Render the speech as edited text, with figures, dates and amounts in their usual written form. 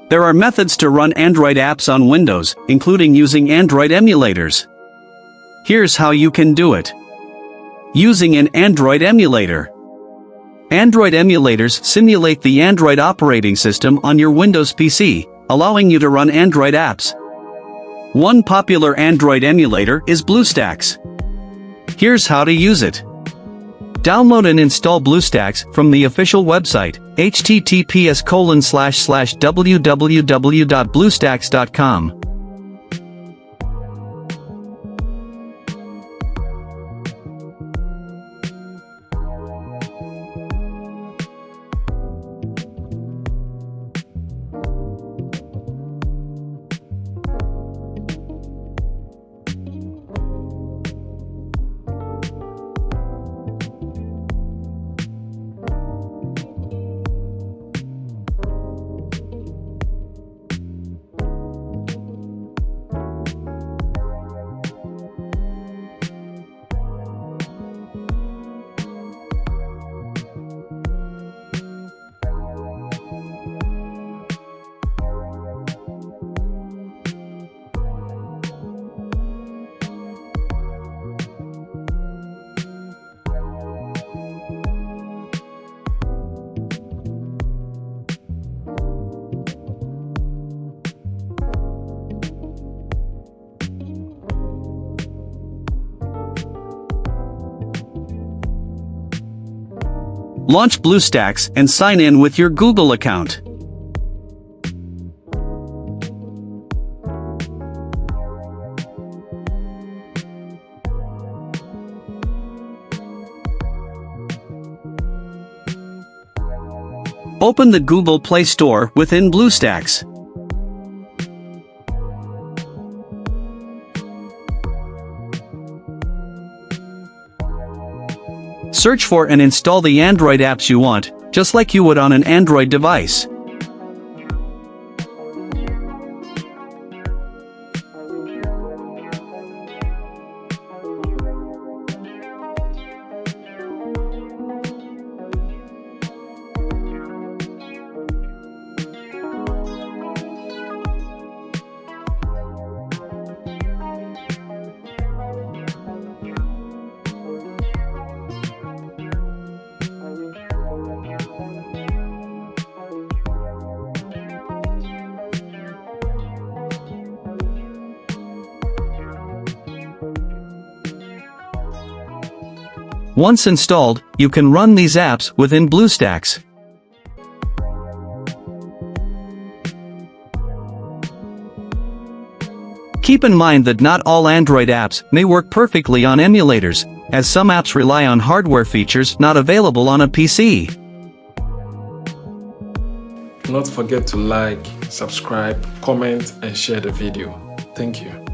There are methods to run Android apps on Windows, including using Android emulators. Here's how you can do it. Using an Android emulator. Android emulators simulate the Android operating system on your Windows PC, allowing you to run Android apps. One popular Android emulator is Bluestacks. Here's how to use it. Download and install Bluestacks from the official website, https://www.bluestacks.com. Launch Bluestacks and sign in with your Google account. Open the Google Play Store within Bluestacks. Search for and install the Android apps you want, just like you would on an Android device. Once installed, you can run these apps within Bluestacks. Keep in mind that not all Android apps may work perfectly on emulators, as some apps rely on hardware features not available on a PC. Do not forget to like, subscribe, comment, and share the video. Thank you.